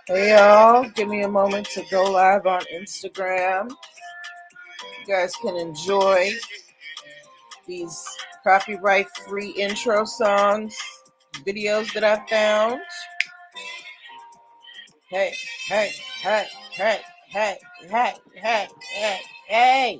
Hey y'all, give me a moment to go live on Instagram. You guys can enjoy these copyright-free intro songs, videos that I found. Hey, hey, hey, hey, hey, hey, hey, hey, hey.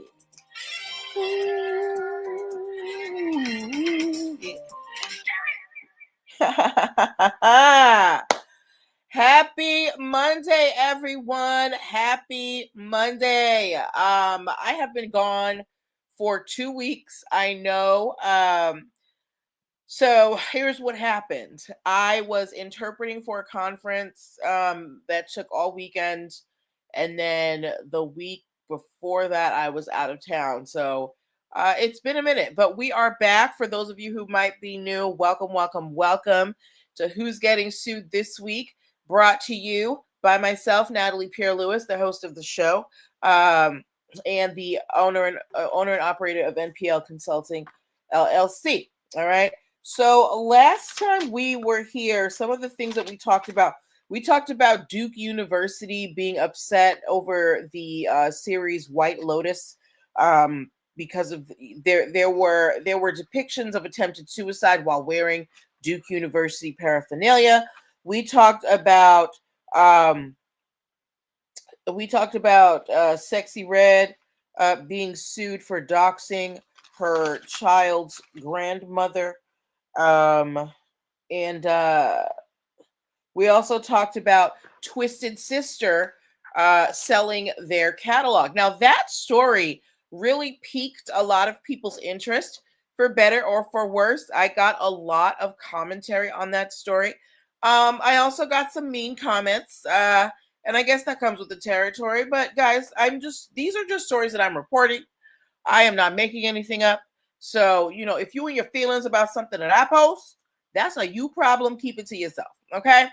Happy Monday, everyone. Happy Monday. I have been gone for 2 weeks. I know. So here's what happened. I was interpreting for a conference that took all weekend, and then the week before that, I was out of town. So it's been a minute, but we are back. For those of you who might be new, welcome, welcome, welcome to Who's Getting Sued This Week, brought to you by myself, Natalie Pierre-Lewis, the host of the show, and the owner and operator of NPL Consulting, LLC. All right. So last time we were here, some of the things that we talked about Duke University being upset over the series White Lotus, because of there were depictions of attempted suicide while wearing Duke University paraphernalia. We talked about Sexy Red being sued for doxing her child's grandmother. And we also talked about Twisted Sister selling their catalog. Now, that story really piqued a lot of people's interest, for better or for worse. I got a lot of commentary on that story. I also got some mean comments, and I guess that comes with the territory. But guys, these are just stories that I'm reporting. I am not making anything up. So, if you and your feelings about something that I post, that's a you problem. Keep it to yourself. Okay.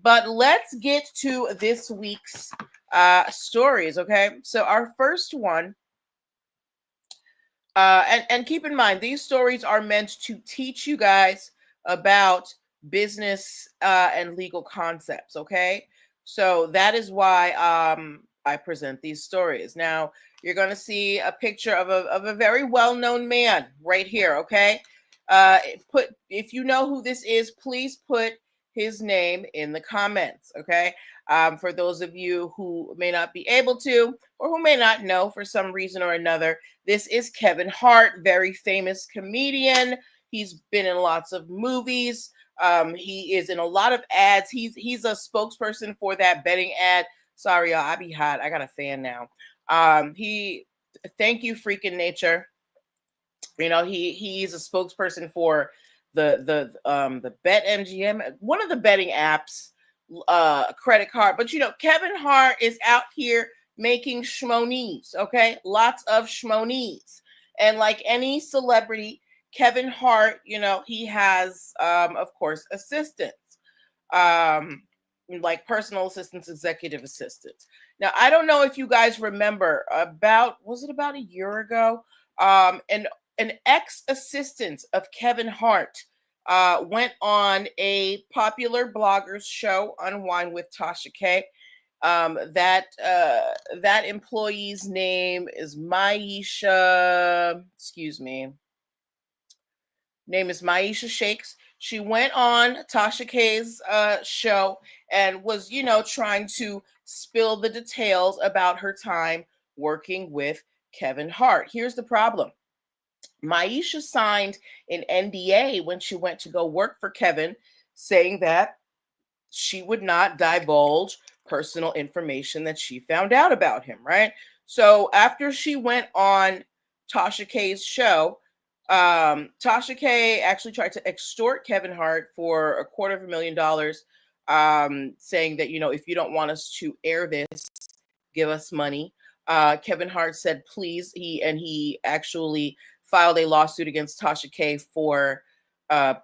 But let's get to this week's stories. Okay. So our first one, and keep in mind, these stories are meant to teach you guys about business and legal concepts. Okay. So that is why I present these stories. Now, you're going to see a picture of a very well-known man right here, okay? If you know who this is, please put his name in the comments, okay? For those of you who may not be able to, or who may not know for some reason or another, this is Kevin Hart, very famous comedian. He's been in lots of movies. He is in a lot of ads. He's a spokesperson for that betting ad. Sorry, y'all, I be hot. I got a fan now. Thank you, freaking nature. He's a spokesperson for the Bet MGM, one of the betting apps, credit card. But Kevin Hart is out here making schmonies, okay? Lots of schmonies. And like any celebrity, Kevin Hart, he has of course assistants. Like personal assistants, executive assistants. Now, I don't know if you guys remember, was it about a year ago? An ex-assistant of Kevin Hart went on a popular blogger's show, Unwind with Tasha K. That employee's name is Maisha. Name is Maisha Shakes. She went on Tasha K's show and was, trying to spill the details about her time working with Kevin Hart. Here's the problem. Maisha signed an NDA when she went to go work for Kevin, saying that she would not divulge personal information that she found out about him, right? So after she went on Tasha K's show, Tasha K actually tried to extort Kevin Hart for $250,000, saying that, if you don't want us to air this, give us money. Kevin Hart said, please. He actually filed a lawsuit against Tasha K for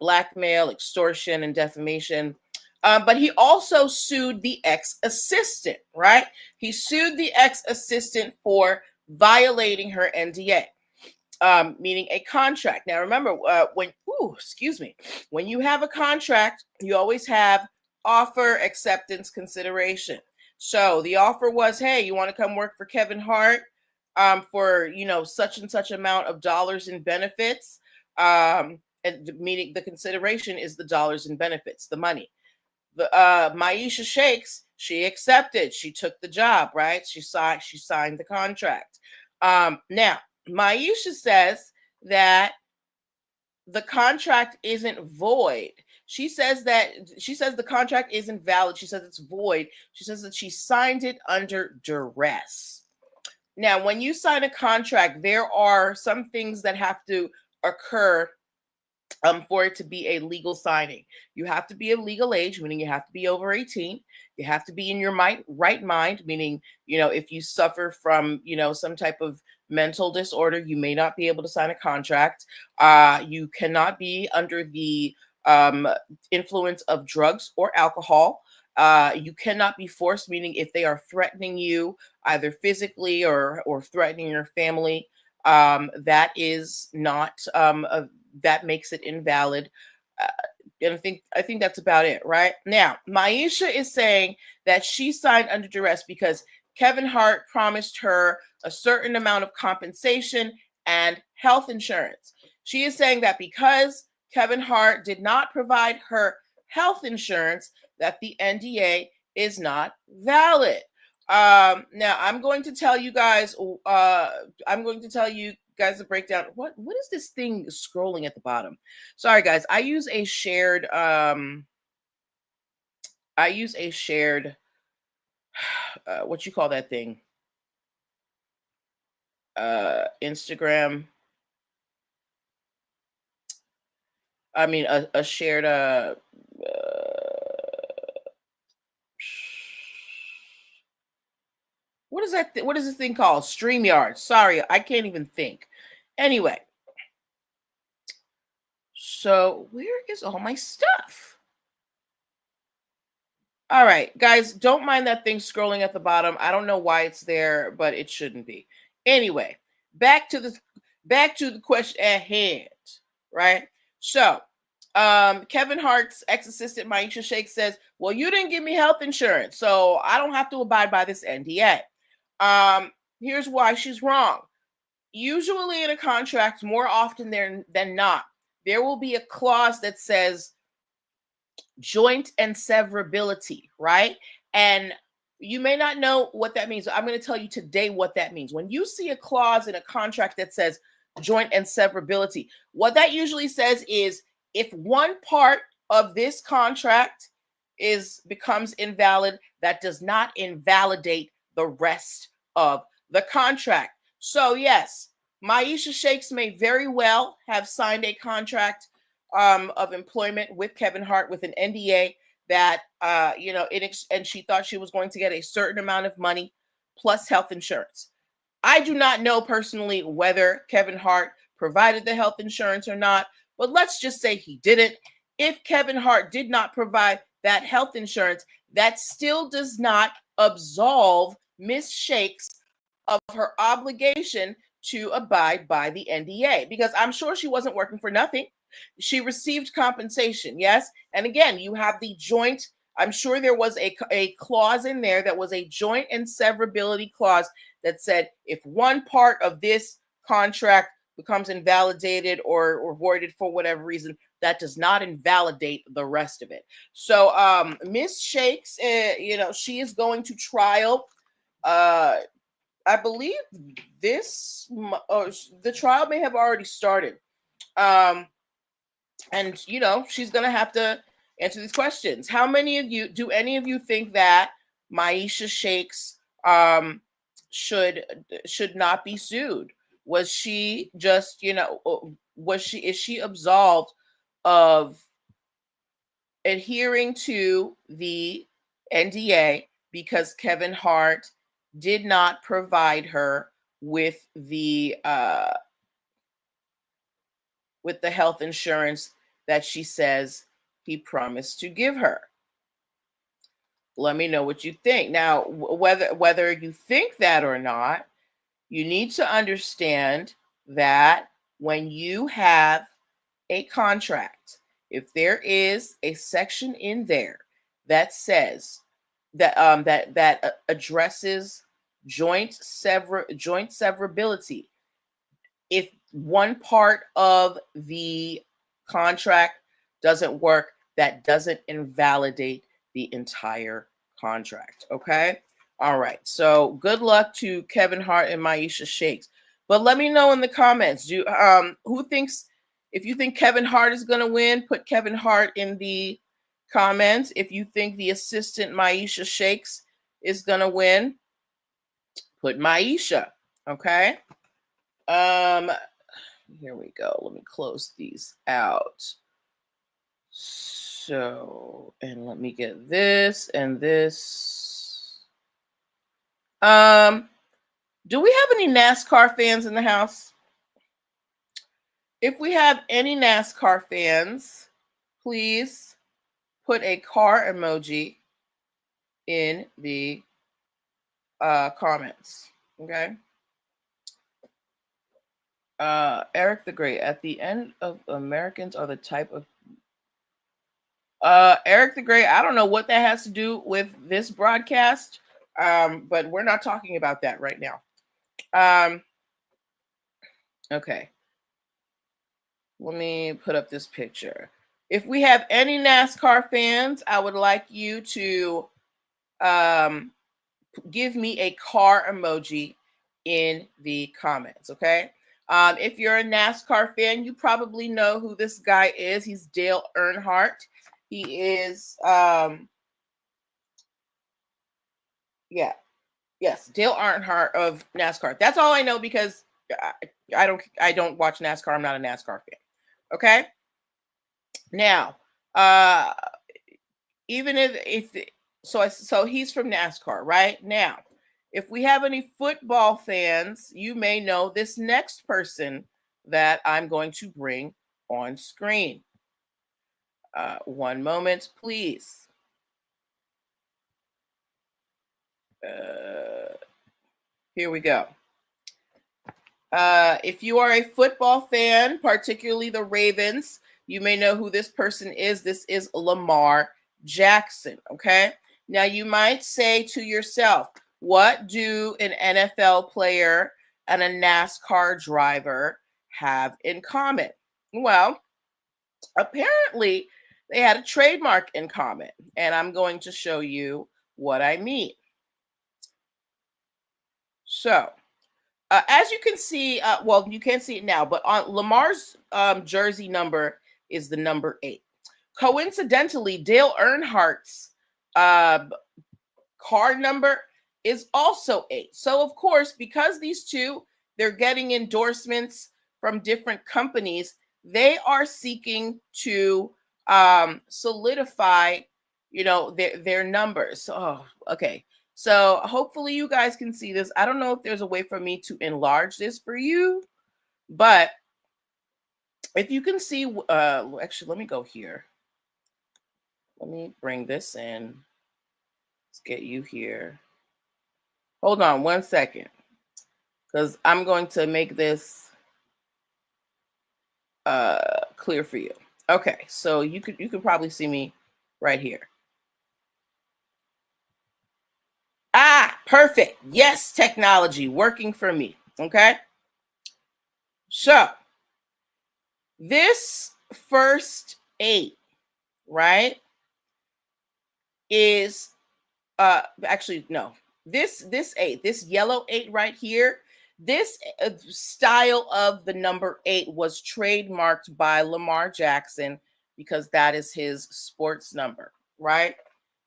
blackmail, extortion, and defamation. But he also sued the ex-assistant, right? He sued the ex-assistant for violating her NDA. Meaning a contract. Now, remember, when you have a contract, you always have offer, acceptance, consideration. So the offer was, hey, you want to come work for Kevin Hart for, such and such amount of dollars in benefits. And meaning the consideration is the dollars in benefits, the money. The Maisha Shakes, she accepted. She took the job, right? She signed the contract. Now, Maisha says that the contract isn't void. She says the contract isn't valid. She says it's void. She says that she signed it under duress. Now, when you sign a contract, there are some things that have to occur for it to be a legal signing. You have to be of legal age, meaning you have to be over 18. You have to be in your right mind, meaning, if you suffer from, some type of mental disorder, you may not be able to sign a contract. You cannot be under the um, influence of drugs or alcohol. You cannot be forced, meaning if they are threatening you either physically or threatening your family, that is not that makes it invalid. Uh, and I think that's about it, right? Now, Maisha is saying that she signed under duress because Kevin Hart promised her a certain amount of compensation and health insurance. She is saying that because Kevin Hart did not provide her health insurance, that the NDA is not valid. Now I'm going to tell you guys. I'm going to tell you guys a breakdown. What is this thing scrolling at the bottom? Sorry, guys. I use a shared. I use a shared. What you call that thing? Instagram. I mean, a shared. What is that? What is this thing called? StreamYard. Sorry, I can't even think. Anyway, so where is all my stuff? All right, guys, don't mind that thing scrolling at the bottom. I don't know why it's there, but it shouldn't be. Anyway, back to the question at hand, right? So, Kevin Hart's ex-assistant Maisha Shake says, "Well, you didn't give me health insurance, so I don't have to abide by this NDA." Here's why she's wrong. Usually in a contract, more often than not, there will be a clause that says joint and severability, right? And you may not know what that means. I'm going to tell you today what that means. When you see a clause in a contract that says joint and severability, what that usually says is if one part of this contract becomes invalid, that does not invalidate the rest of the contract. So yes, Maisha Shakes may very well have signed a contract of employment with Kevin Hart with an NDA that and she thought she was going to get a certain amount of money plus health insurance. I do not know personally whether Kevin Hart provided the health insurance or not, but let's just say he didn't. If Kevin Hart did not provide that health insurance, that still does not absolve Miss Shakes of her obligation to abide by the NDA, because I'm sure she wasn't working for nothing. She received compensation, yes. And again, you have the joint. I'm sure there was a clause in there that was a joint and severability clause that said if one part of this contract becomes invalidated or voided for whatever reason, that does not invalidate the rest of it. So Miss Shakes, she is going to trial. I believe the trial may have already started. And she's gonna have to answer these questions. Do any of you think that Maisha Shakes should not be sued? Was she just, is she absolved of adhering to the NDA because Kevin Hart did not provide her with the health insurance that she says he promised to give her? Let me know what you think. Now, whether you think that or not, you need to understand that when you have a contract, if there is a section in there that says that addresses joint severability. If one part of the contract doesn't work, that doesn't invalidate the entire contract. Okay. All right. So good luck to Kevin Hart and Maisha Shakes. But let me know in the comments. Who thinks, if you think Kevin Hart is going to win, put Kevin Hart in the comments. If you think the assistant Maisha Shakes is going to win, put Maisha. Okay. Here we go. Let me close these out. So, and let me get this and this. Do we have any NASCAR fans in the house? If we have any NASCAR fans, please put a car emoji in the comments. Okay. Eric the Great, at the end of Americans are the type of Eric the Great, I don't know what that has to do with this broadcast, but we're not talking about that right now. Okay. Let me put up this picture. If we have any NASCAR fans, I would like you to give me a car emoji in the comments, okay? If you're a NASCAR fan, you probably know who this guy is. He's Dale Earnhardt. He is, Dale Earnhardt of NASCAR. That's all I know because I don't watch NASCAR. I'm not a NASCAR fan. Okay. Now, even so he's from NASCAR, right? Now, if we have any football fans, you may know this next person that I'm going to bring on screen. One moment, please. Here we go. If you are a football fan, particularly the Ravens, you may know who this person is. This is Lamar Jackson. Okay. Now you might say to yourself, what do an NFL player and a NASCAR driver have in common? Well, apparently they had a trademark in common, and I'm going to show you what I mean. So, as you can see, well, you can't see it now, but on Lamar's jersey number is the number 8. Coincidentally, Dale Earnhardt's card number is also 8. So, of course, because these two, they're getting endorsements from different companies, they are seeking to solidify, their numbers. Oh, okay. So hopefully you guys can see this. I don't know if there's a way for me to enlarge this for you, but if you can see, actually, let me go here. Let me bring this in. Let's get you here. Hold on 1 second, because I'm going to make this clear for you. Okay, so you could probably see me right here. Ah, perfect. Yes, technology working for me. Okay. So this first 8, right, is actually no. This 8, this yellow 8 right here, this style of the number 8 was trademarked by Lamar Jackson because that is his sports number, right?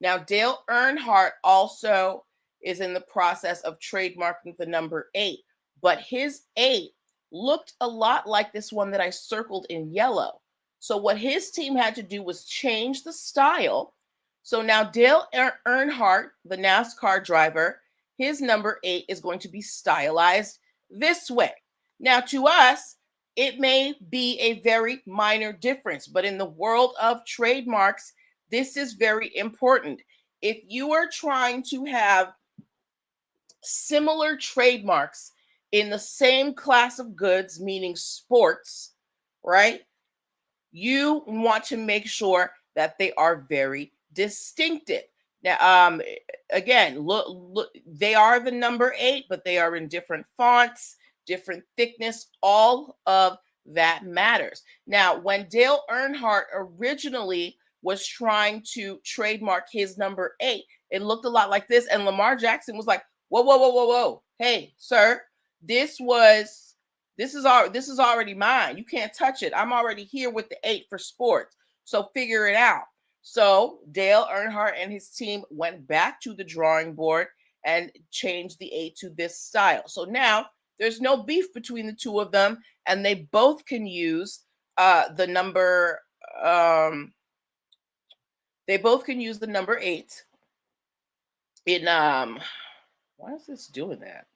Now Dale Earnhardt also is in the process of trademarking the number 8, but his 8 looked a lot like this one that I circled in yellow. So what his team had to do was change the style. So now Dale Earnhardt, the NASCAR driver, his number 8 is going to be stylized this way. Now to us, it may be a very minor difference, but in the world of trademarks, this is very important. If you are trying to have similar trademarks in the same class of goods, meaning sports, right? You want to make sure that they are very distinctive. Now, again, look, they are the number 8, but they are in different fonts, different thickness. All of that matters. Now, when Dale Earnhardt originally was trying to trademark his number 8, it looked a lot like this, and Lamar Jackson was like, "Whoa, whoa, whoa, whoa, whoa! Hey, sir, this is already mine. You can't touch it. I'm already here with the 8 for sports. So figure it out." So Dale Earnhardt and his team went back to the drawing board and changed the 8 to this style. So now there's no beef between the two of them, and they both can use the number. They both can use the number 8 in why is this doing that?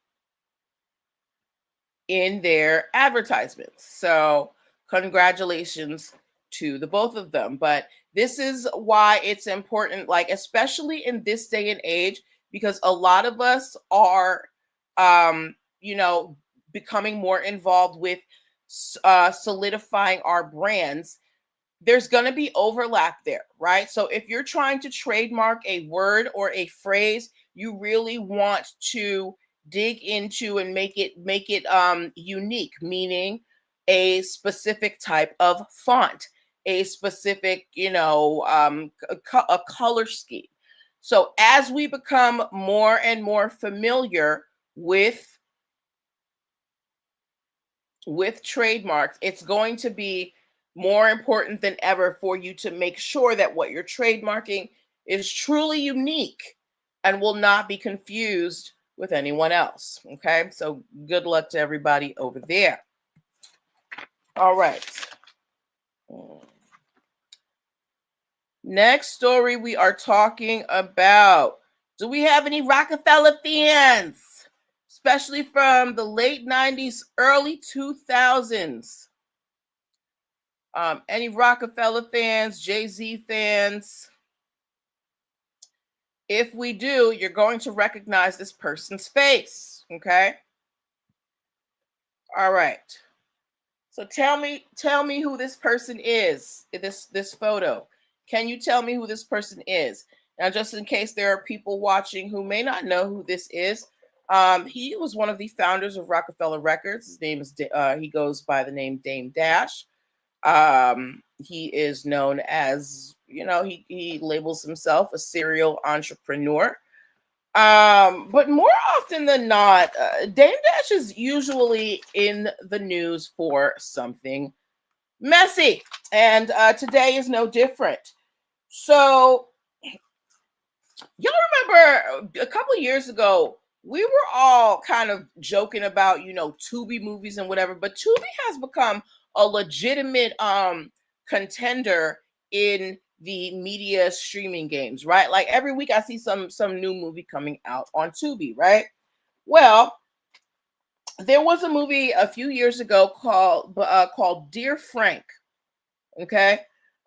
In their advertisements. So congratulations to the both of them. But this is why it's important, like especially in this day and age, because a lot of us are becoming more involved with solidifying our brands. There's going to be overlap there, right? So if you're trying to trademark a word or a phrase, you really want to dig into and make it unique, meaning a specific type of font, a specific, a color scheme. So as we become more and more familiar with trademarks, it's going to be more important than ever for you to make sure that what you're trademarking is truly unique and will not be confused with anyone else. Okay, so good luck to everybody over there. All right. Next story we are talking about. Do we have any Rockefeller fans? Especially from the late 90s, early 2000s. Any Rockefeller fans, Jay-Z fans? If we do, you're going to recognize this person's face, okay? All right. So tell me who this person is, this photo. Can you tell me who this person is? Now, just in case there are people watching who may not know who this is, he was one of the founders of Rockefeller Records. His name is, he goes by the name Dame Dash. He is known as, he labels himself a serial entrepreneur. But more often than not, Dame Dash is usually in the news for something messy, and today is no different. So, y'all remember a couple of years ago, we were all kind of joking about, Tubi movies and whatever, but Tubi has become a legitimate contender in the media streaming games, right? Like every week I see some new movie coming out on Tubi, right? Well, there was a movie a few years ago called Dear Frank, okay?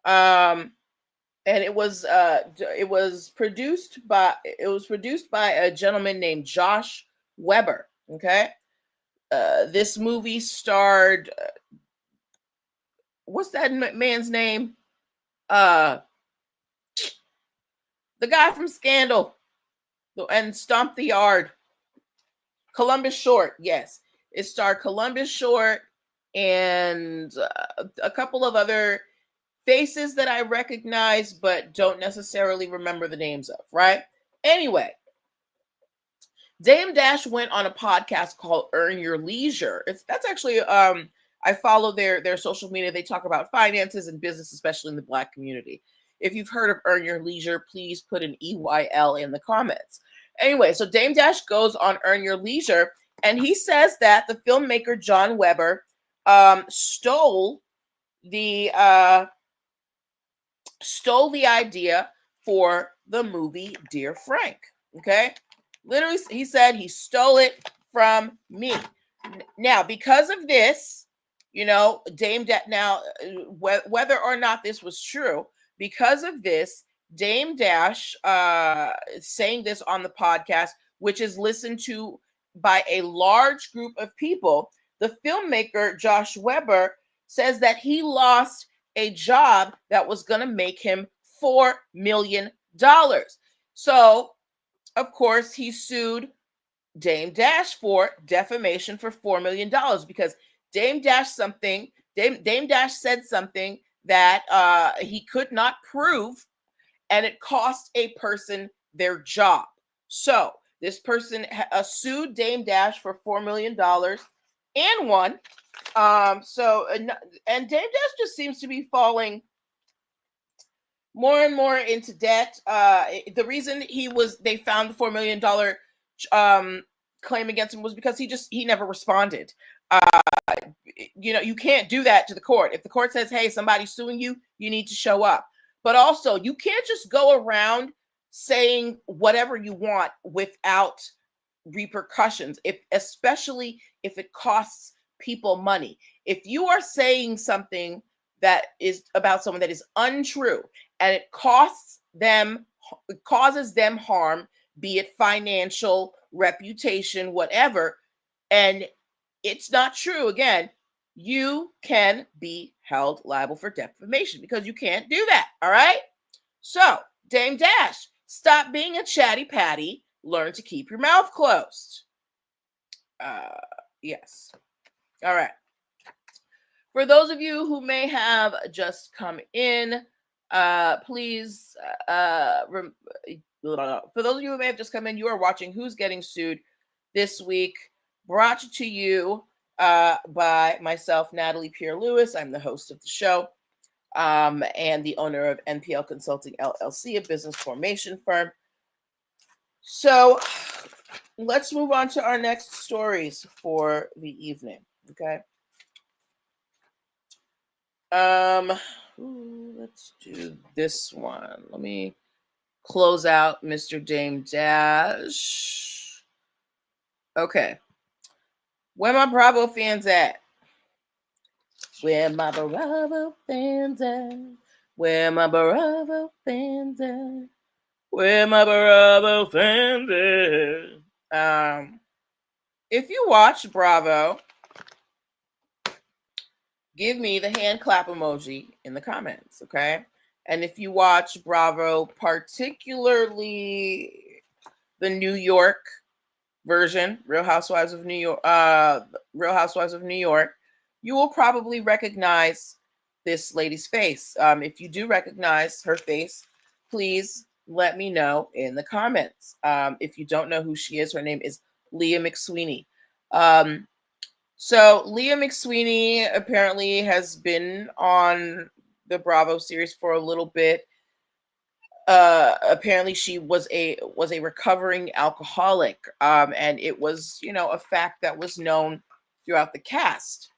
And it was produced by a gentleman named Josh Weber, okay? This movie starred what's that man's name? The guy from Scandal and Stomp the Yard. Columbus Short, yes. It starred Columbus Short and a couple of other faces that I recognize but don't necessarily remember the names of, right? Anyway, Dame Dash went on a podcast called Earn Your Leisure. That's actually I follow their social media. They talk about finances and business, especially in the Black community. If you've heard of Earn Your Leisure, please put an EYL in the comments. Anyway, so Dame Dash goes on Earn Your Leisure, and he says that the filmmaker John Weber stole the idea for the movie Dear Frank. Okay, literally, he said he stole it from me. Now, because of this, Dame Dash. Now, whether or not this was true, because of this, Dame Dash saying this on the podcast, which is listened to by a large group of people, the filmmaker Josh Weber says that he lost a job that was going to make him $4 million So, of course, he sued Dame Dash for defamation for $4 million because Dame Dash said something that he could not prove, and it cost a person their job. So this person sued Dame Dash for $4 million and won. And Dame Dash just seems to be falling more and more into debt. The reason they found the $4 million claim against him was because he never responded. You can't do that to the court. If the court says, hey, somebody's suing you, you need to show up. But also, you can't just go around saying whatever you want without repercussions, especially if it costs people money. If you are saying something that is about someone that is untrue and it causes them harm, be it financial, reputation, whatever, and it's not true, again, you can be held liable for defamation because you can't do that. All right. So, Dame Dash, stop being a chatty patty. Learn to keep your mouth closed. Yes. All right. For those of you who may have just come in, please, for those of you who may have just come in, you are watching Who's Getting Sued this week, brought to you by myself, Natalie Pierre-Lewis. I'm the host of the show and the owner of NPL Consulting LLC, a business formation firm. So let's move on to our next stories for the evening. Okay. Let's do this one. Let me close out Mr. Dame Dash. Okay. Where my Bravo fans at? Where my Bravo fans at? Where my Bravo fans at? Where my Bravo fans at? If you watch Bravo, give me the hand clap emoji in the comments, okay? And if you watch Bravo, particularly the New York version, Real Housewives of New York, you will probably recognize this lady's face. If you do recognize her face, please let me know in the comments. If you don't know who she is, her name is Leah McSweeney. So Leah McSweeney apparently has been on the Bravo series for a little bit. Apparently she was a recovering alcoholic, and it was, a fact that was known throughout the cast.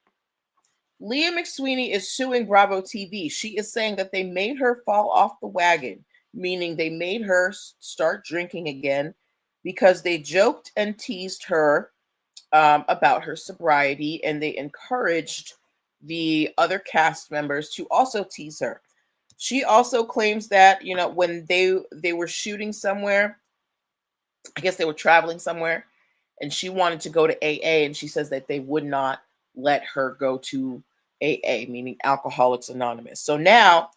Leah McSweeney is suing Bravo TV. She is saying that they made her fall off the wagon, meaning they made her start drinking again because they joked and teased her about her sobriety, and they encouraged the other cast members to also tease her. She also claims that, when they were shooting somewhere, I guess they were traveling somewhere, and she wanted to go to AA, and she says that they would not let her go to AA, meaning Alcoholics Anonymous. So now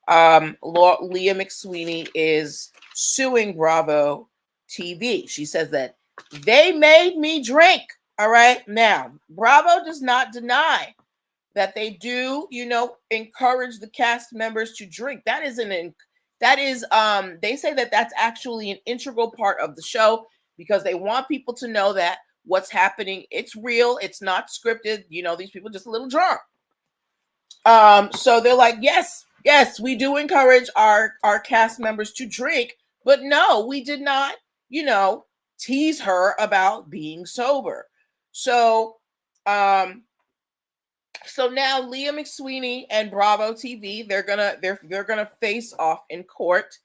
Leah McSweeney is suing Bravo TV. She says that they made me drink. All right. Now, Bravo does not deny that they do, encourage the cast members to drink. They say that that's actually an integral part of the show because they want people to know that what's happening, it's real, it's not scripted. These people are just a little drunk. So they're like, yes, we do encourage our cast members to drink, but no, we did not, tease her about being sober. So, so now Leah McSweeney and Bravo TV, they're gonna face off in court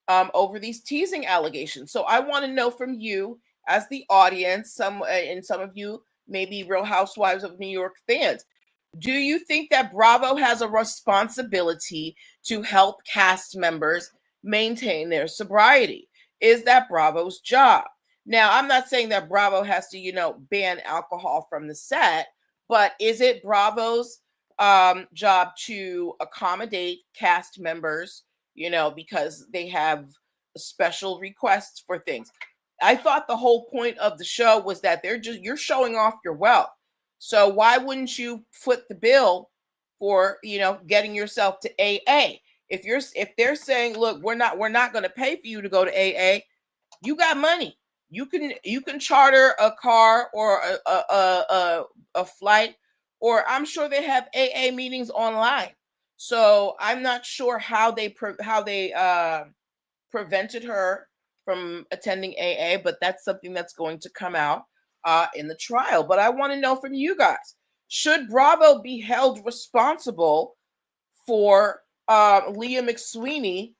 over these teasing allegations. So I want to know from you as the audience, some of you may be Real Housewives of New York fans. Do you think that Bravo has a responsibility to help cast members maintain their sobriety? Is that Bravo's job? Now, I'm not saying that Bravo has to, ban alcohol from the set, but is it Bravo's job to accommodate cast members, because they have special requests for things. I thought the whole point of the show was that you're showing off your wealth. So why wouldn't you foot the bill for, getting yourself to AA? If they're saying, look, we're not going to pay for you to go to AA, you got money. You can charter a car or a flight, or I'm sure they have AA meetings online. So I'm not sure how they prevented her from attending AA, but that's something that's going to come out in the trial. But I want to know from you guys, should Bravo be held responsible for Leah McSweeney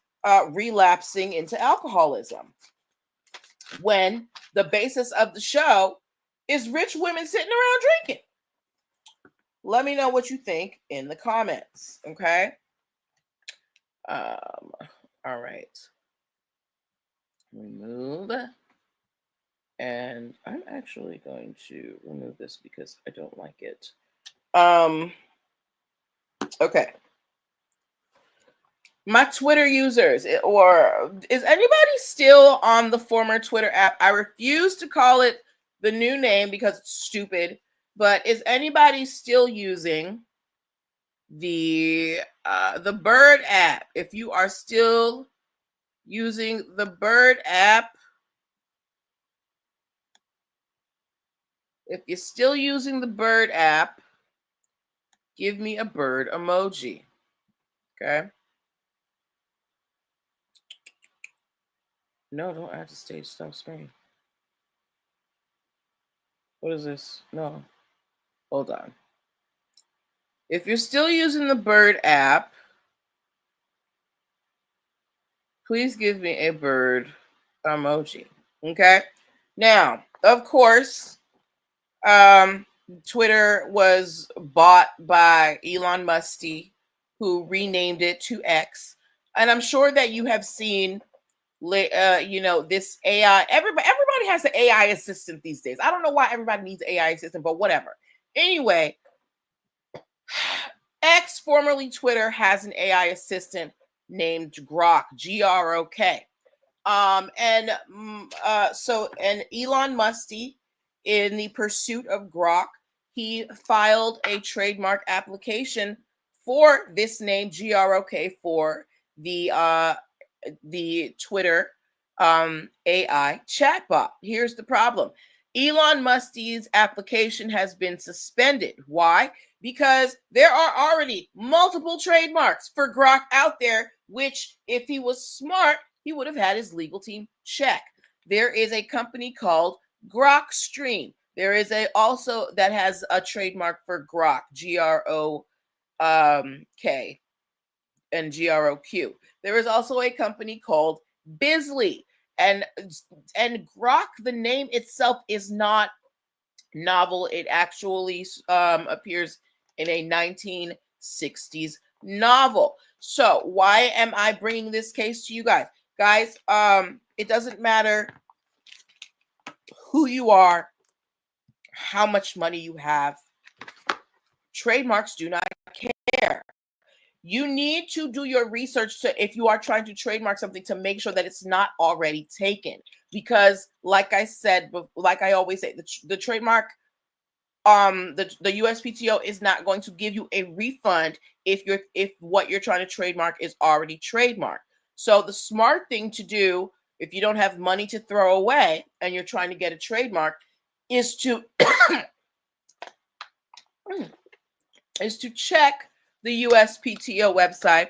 relapsing into alcoholism, when the basis of the show is rich women sitting around drinking? Let me know what you think in the comments, okay? All right. Remove. And I'm actually going to remove this because I don't like it. Okay. My Twitter users, or is anybody still on the former Twitter app? I refuse to call it the new name because it's stupid, but is anybody still using the Bird app? If you are still using the Bird app, if you're still using the Bird app, give me a bird emoji. Okay. No, don't add to stage stop screen. What is this? No. Hold on. If you're still using the Bird app, please give me a bird emoji. Okay. Now, of course, Twitter was bought by Elon Musk, who renamed it to X. And I'm sure that you have seen, this AI. Everybody has an AI assistant these days. I don't know why everybody needs an AI assistant, but whatever. Anyway, X, formerly Twitter, has an AI assistant named Grok, Grok. And Elon Musk, in the pursuit of Grok, he filed a trademark application for this name, Grok, for the Twitter AI chatbot. Here's the problem. Elon Musk's application has been suspended. Why? Because there are already multiple trademarks for Grok out there, which, if he was smart, he would have had his legal team check. There is a company called Grok Stream. There is also that has a trademark for Grok, Grok, and Grok. There is also a company called Bizly, and Grok, the name itself, is not novel. It actually appears in a 1960s novel. So why am I bringing this case to you guys? Guys, it doesn't matter who you are, how much money you have. Trademarks do not care. You need to do your research if you are trying to trademark something, to make sure that it's not already taken. Because, like I said, like I always say, the trademark, the USPTO is not going to give you a refund if what you're trying to trademark is already trademarked. So the smart thing to do, if you don't have money to throw away and you're trying to get a trademark, is to check the USPTO website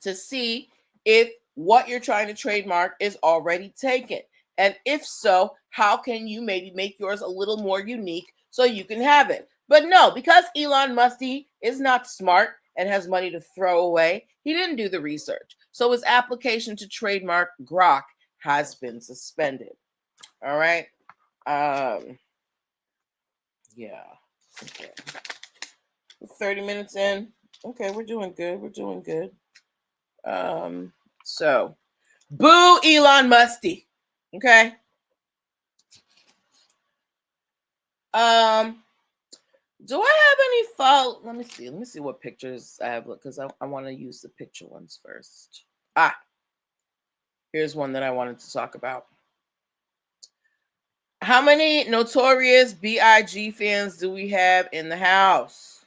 to see if what you're trying to trademark is already taken. And if so, how can you maybe make yours a little more unique so you can have it? But no, because Elon Musk is not smart and has money to throw away, he didn't do the research. So his application to trademark Grok has been suspended. All right. Yeah. Okay. 30 minutes in. Okay, we're doing good. We're doing good. So boo Elon Musk. Okay. Do I have any follow? Let me see what pictures I have, because I want to use the picture ones first. Here's one that I wanted to talk about. How many notorious B.I.G. fans do we have in the house?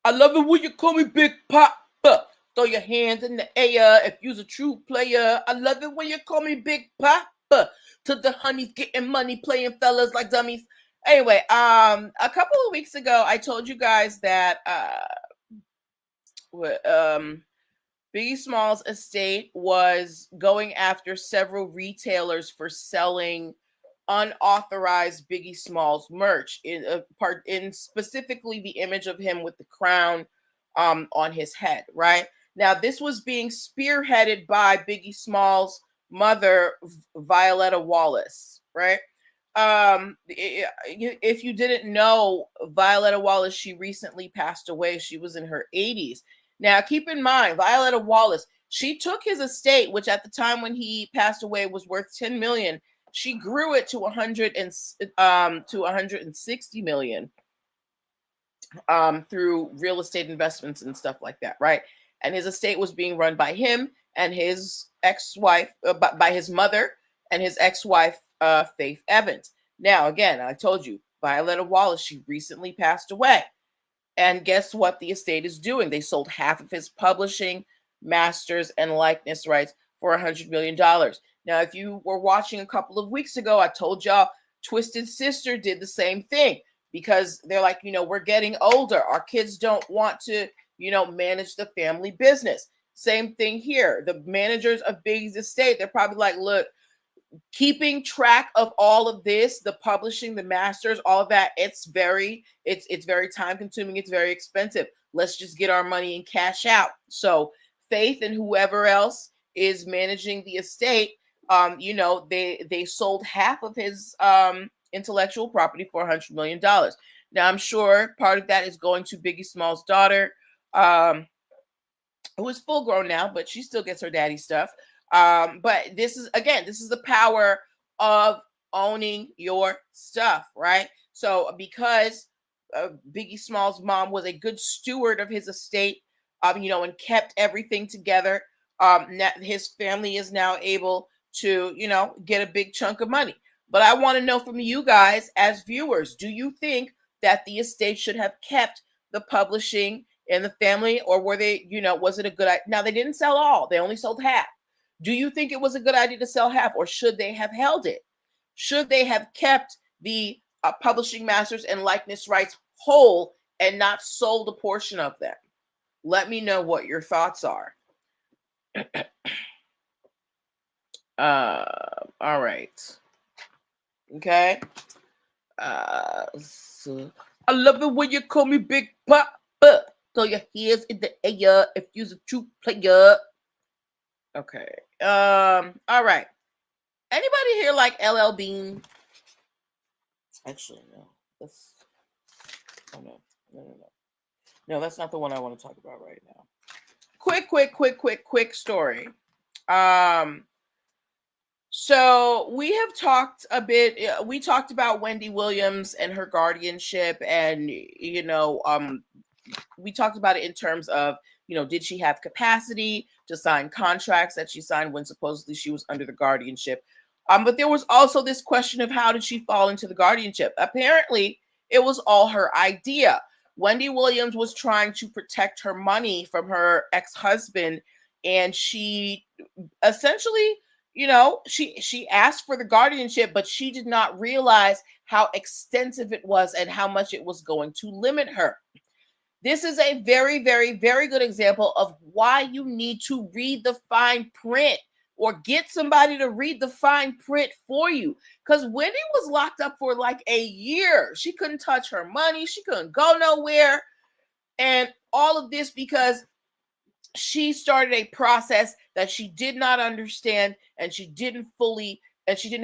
I love it when you call me Big Papa. Throw your hands in the air if you's a true player. I love it when you call me Big Papa. To the honeys getting money, playing fellas like dummies. Anyway, a couple of weeks ago, I told you guys that Biggie Smalls' estate was going after several retailers for selling unauthorized Biggie Smalls merch, in specifically the image of him with the crown on his head. Right now, this was being spearheaded by Biggie Smalls' mother, Violetta Wallace. Right. If you didn't know, Violetta Wallace, she recently passed away. She was in her 80s. Now, keep in mind, Violetta Wallace, she took his estate, which at the time when he passed away was worth 10 million. She grew it to 160 million through real estate investments and stuff like that, right? And his estate was being run by him and his ex-wife, by his mother and his ex-wife, Faith Evans. Now, again, I told you, Violetta Wallace, she recently passed away. And guess what the estate is doing? They sold half of his publishing, masters, and likeness rights for $100 million. Now, if you were watching a couple of weeks ago, I told y'all Twisted Sister did the same thing because they're like, we're getting older. Our kids don't want to, manage the family business. Same thing here. The managers of Biggie's estate, they're probably like, look, keeping track of all of this, the publishing, the masters, all of that, it's very time consuming. It's very expensive. Let's just get our money and cash out. So Faith and whoever else is managing the estate, they sold half of his intellectual property for $100 million. Now, I'm sure part of that is going to Biggie Smalls' daughter, who is full grown now, but she still gets her daddy stuff. But this is the power of owning your stuff, right? So because Biggie Smalls' mom was a good steward of his estate, and kept everything together, his family is now able to, get a big chunk of money. But I want to know from you guys as viewers, do you think that the estate should have kept the publishing in the family, or were they, was it a good idea? Now, they didn't sell all, they only sold half. Do you think it was a good idea to sell half, or should they have held it? Should they have kept the publishing masters and likeness rights whole and not sold a portion of them? Let me know what your thoughts are. All right. Okay. So I love it when you call me Big Papa. Throw your hands in the air if you're a true player. Okay. All right. Anybody here like LL Bean? Actually, no. No, that's not the one I want to talk about right now. Quick story. So we have talked a bit. We talked about Wendy Williams and her guardianship, and we talked about it in terms of, did she have capacity to sign contracts that she signed when supposedly she was under the guardianship? But there was also this question of how did she fall into the guardianship? Apparently, it was all her idea. Wendy Williams was trying to protect her money from her ex-husband, and she essentially, she asked for the guardianship, but she did not realize how extensive it was and how much it was going to limit her. This is a very, very, very good example of why you need to read the fine print or get somebody to read the fine print for you. Because Wendy was locked up for like a year. She couldn't touch her money. She couldn't go nowhere. And all of this because she started a process that she did not understand and she didn't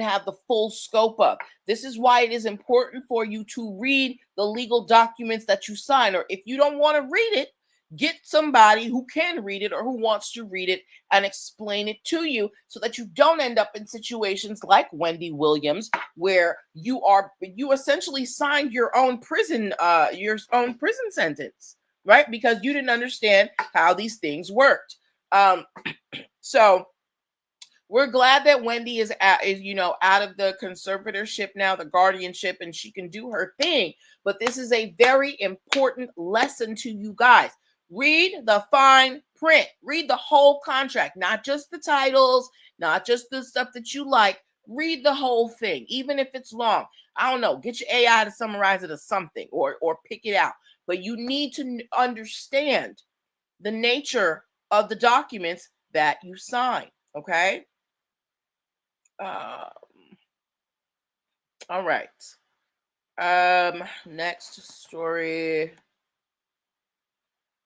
have the full scope of. This is why it is important for you to read the legal documents that you sign, or if you don't want to read it, get somebody who can read it or who wants to read it and explain it to you so that you don't end up in situations like Wendy Williams, where you essentially signed your own prison sentence, right? Because you didn't understand how these things worked. So we're glad that Wendy is out of the conservatorship now, the guardianship, and she can do her thing. But this is a very important lesson to you guys. Read the fine print. Read the whole contract, not just the titles, not just the stuff that you like. Read the whole thing, even if it's long. I don't know. Get your AI to summarize it or something, or pick it out. But you need to understand the nature of the documents that you sign. Okay. All right. Next story.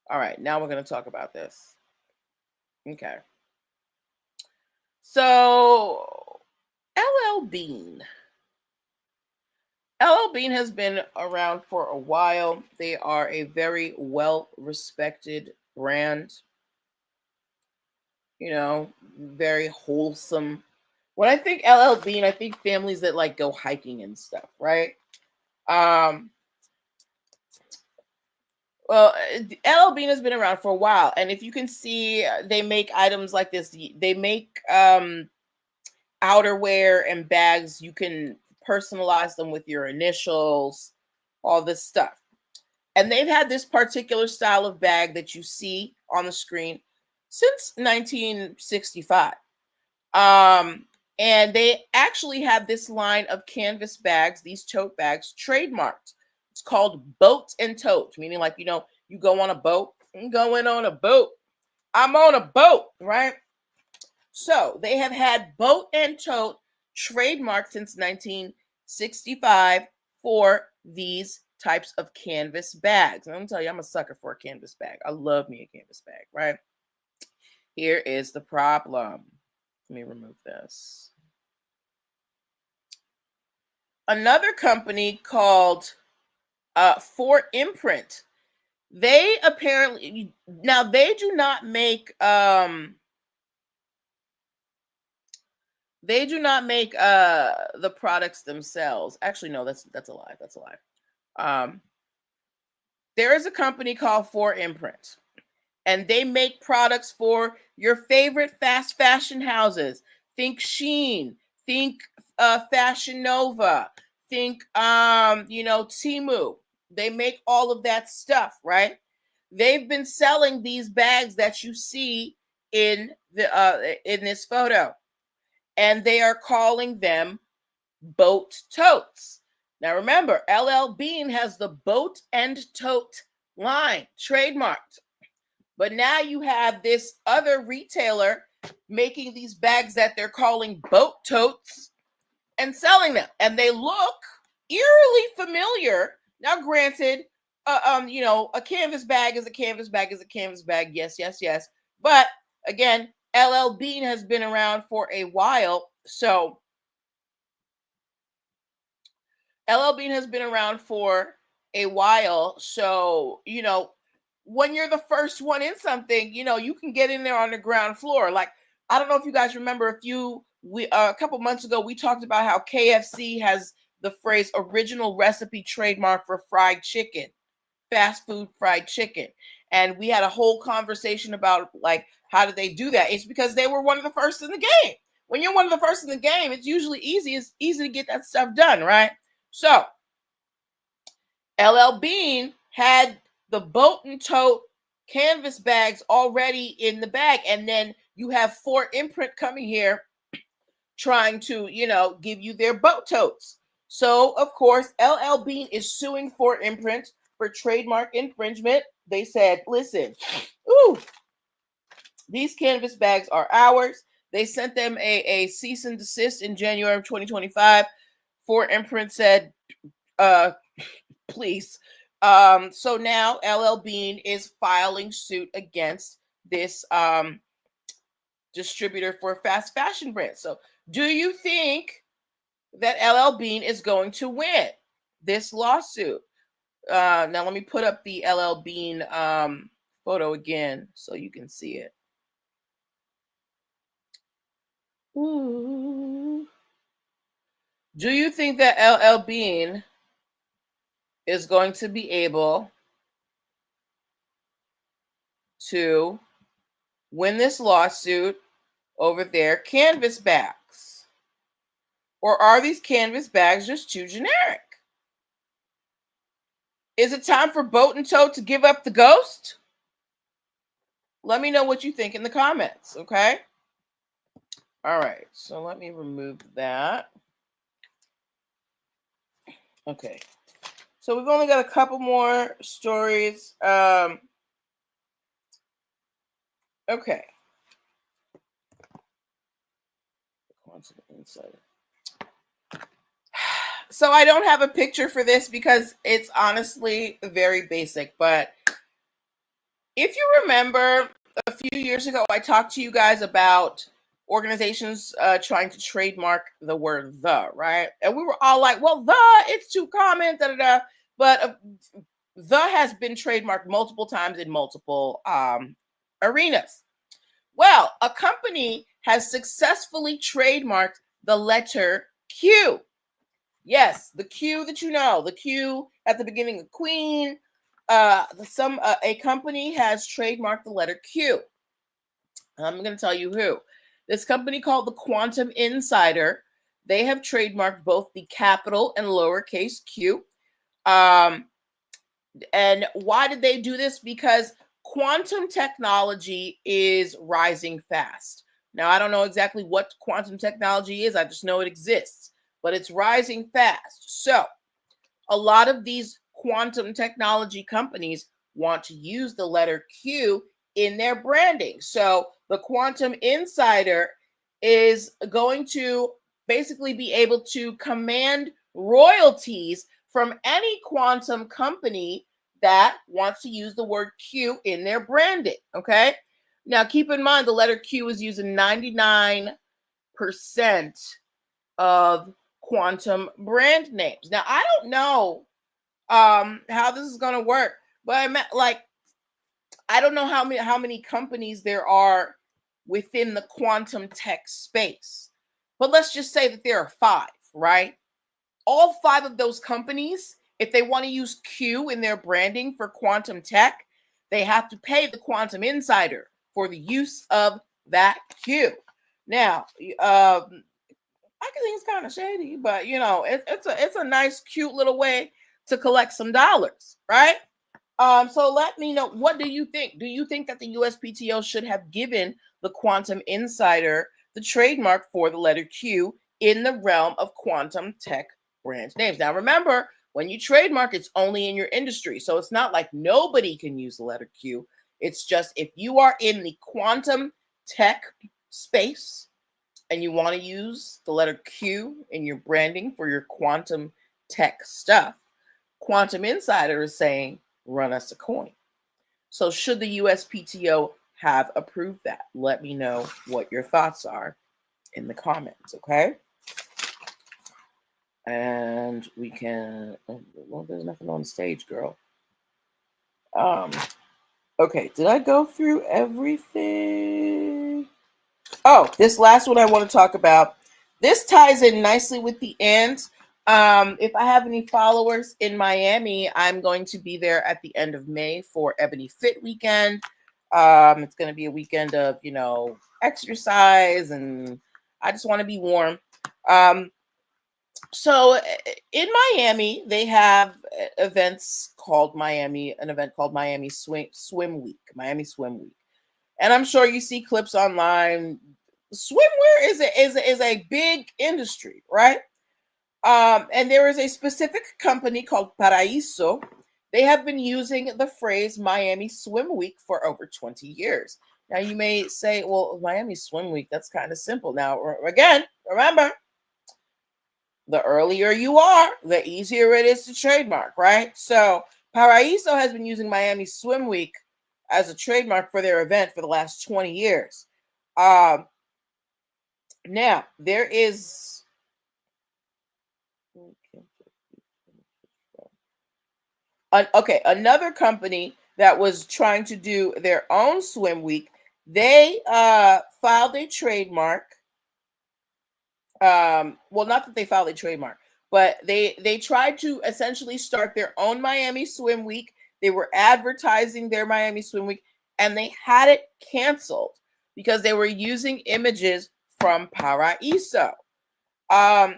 All right, now we're going to talk about this. Okay. So, LL Bean. LL Bean has been around for a while. They are a very well-respected brand. Very wholesome. When I think LL Bean, I think families that like go hiking and stuff, right? Well, LL Bean has been around for a while, and if you can see, they make items like this. They make outerwear and bags. You can personalize them with your initials, all this stuff. And they've had this particular style of bag that you see on the screen since 1965. And they actually have this line of canvas bags, these tote bags, trademarked. It's called Boat and Tote, meaning like, you go on a boat. I'm going on a boat. I'm on a boat, right? So they have had Boat and Tote trademarked since 1965 for these types of canvas bags. And I'm gonna tell you, I'm a sucker for a canvas bag. I love me a canvas bag, right? Here is the problem. Let me remove this. Another company called For Imprint. They apparently, now they do not make the products themselves. Actually, no, that's a lie. That's a lie. There is a company called For Imprint, and they make products for your favorite fast fashion houses. Think Shein, think Fashion Nova, think Temu. They make all of that stuff, right? They've been selling these bags that you see in this photo, and they are calling them boat totes. Now remember, LL Bean has the boat and tote line trademarked. But now you have this other retailer making these bags that they're calling boat totes and selling them. And they look eerily familiar. Now, granted, a canvas bag is a canvas bag is a canvas bag. Yes, yes, yes. But again, LL Bean has been around for a while. So LL Bean has been around for a while. So, when you're the first one in something, you can get in there on the ground floor. Like, I don't know if you guys remember a couple months ago, we talked about how KFC has the phrase original recipe trademark for fried chicken, fast food fried chicken. And we had a whole conversation about like, how did they do that? It's because they were one of the first in the game. When you're one of the first in the game, it's usually easy. It's easy to get that stuff done, right? So LL Bean had the boat and tote canvas bags already in the bag. And then you have For Imprint coming here trying to, give you their boat totes. So, of course, LL Bean is suing For Imprint for trademark infringement. They said, listen, these canvas bags are ours. They sent them a cease and desist in January of 2025. For Imprint said, please. So now LL Bean is filing suit against this distributor for fast fashion brands. So do you think that LL Bean is going to win this lawsuit? Now let me put up the LL Bean photo again so you can see it. Ooh. Do you think that LL Bean is going to be able to win this lawsuit over their canvas bags? Or are these canvas bags just too generic? Is it time for Boat and Toad to give up the ghost? Let me know what you think in the comments, okay? All right, so let me remove that. Okay, so we've only got a couple more stories. Okay. So I don't have a picture for this because it's honestly very basic, but if you remember a few years ago, I talked to you guys about organizations trying to trademark the word "the," right? And we were all like, well, it's too common, da da da. But "the" has been trademarked multiple times in multiple arenas. Well, a company has successfully trademarked the letter Q. Yes, the Q that you know, the Q at the beginning of Queen. A company has trademarked the letter Q. I'm going to tell you who. This company called the Quantum Insider. They have trademarked both the capital and lowercase q. And why did they do this? Because quantum technology is rising fast. Now, I don't know exactly what quantum technology is. I just know it exists, but it's rising fast. So a lot of these quantum technology companies want to use the letter Q in their branding. So the Quantum Insider is going to basically be able to command royalties from any quantum company that wants to use the word Q in their branding. Okay. Now, keep in mind the letter Q is used in 99% of quantum brand names. Now, I don't know how this is going to work, but I don't know how many companies there are within the quantum tech space, but let's just say that there are 5, right? All 5 of those companies, if they want to use Q in their branding for quantum tech, they have to pay the Quantum Insider for the use of that Q. Now, I can think it's kind of shady, but it's a nice, cute little way to collect some dollars, right? So let me know, what do you think? Do you think that the USPTO should have given the Quantum Insider the trademark for the letter Q in the realm of quantum tech brand names? Now, remember, when you trademark, it's only in your industry. So it's not like nobody can use the letter Q. It's just if you are in the quantum tech space and you want to use the letter Q in your branding for your quantum tech stuff, Quantum Insider is saying, run us a coin. So should the USPTO have approved that? Let me know what your thoughts are in the comments, okay? And we can, well, there's nothing on stage, girl. Okay, did I go through everything? Oh, this last one I want to talk about. This ties in nicely with the end. If I have any followers in Miami, I'm going to be there at the end of May for Ebony Fit Weekend. It's going to be a weekend of, exercise, and I just want to be warm. So in Miami, they have an event called Miami Swim Week, Miami Swim Week. And I'm sure you see clips online. Swimwear is a big industry, right? And there is a specific company called Paraíso. They have been using the phrase Miami Swim Week for over 20 years. Now, you may say, well, Miami Swim Week, that's kind of simple. Now, again, remember, the earlier you are, the easier it is to trademark, right? So Paraíso has been using Miami Swim Week as a trademark for their event for the last 20 years. Now, there is... Okay, another company that was trying to do their own swim week, they filed a trademark. Well, not that they filed a trademark, but they tried to essentially start their own Miami Swim Week. They were advertising their Miami Swim Week, and they had it canceled because they were using images from Paraíso.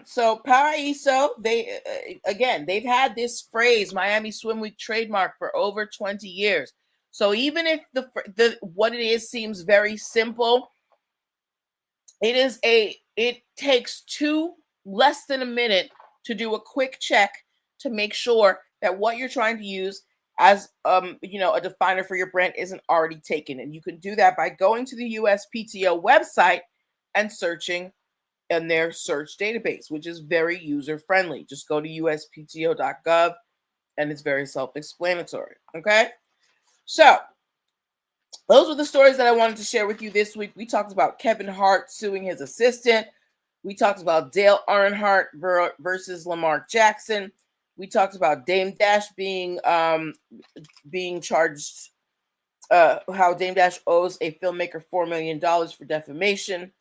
So Paraíso, they've had this phrase Miami Swim Week trademark for over 20 years. So even if the what it is seems very simple, it takes less than a minute to do a quick check to make sure that what you're trying to use as a definer for your brand isn't already taken. And you can do that by going to the USPTO website and searching in their search database, which is very user friendly. Just go to uspto.gov and it's very self-explanatory. Okay. So those were the stories that I wanted to share with you this week. We talked about Kevin Hart suing his assistant. We talked about Dale Earnhardt versus Lamar Jackson. We talked about Dame Dash being charged, how Dame Dash owes a filmmaker $4 million for defamation.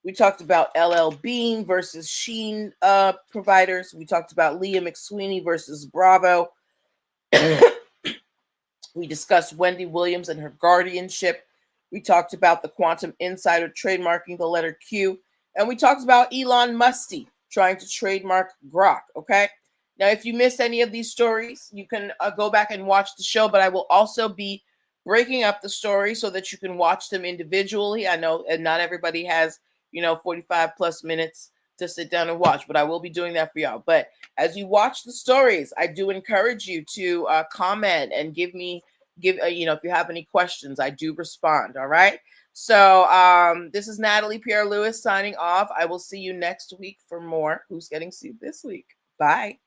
We talked about LL Bean versus Sheen providers. We talked about Leah McSweeney versus Bravo. We discussed Wendy Williams and her guardianship. We talked about the Quantum Insider trademarking the letter Q. And we talked about Elon Musk trying to trademark Grok, okay? Now, if you missed any of these stories, you can go back and watch the show, but I will also be breaking up the stories so that you can watch them individually. I know and not everybody has, 45 plus minutes to sit down and watch, but I will be doing that for y'all. But as you watch the stories, I do encourage you to comment and if you have any questions, I do respond. All right. So this is Natalie Pierre Lewis signing off. I will see you next week for more Who's Getting Sued This Week. Bye.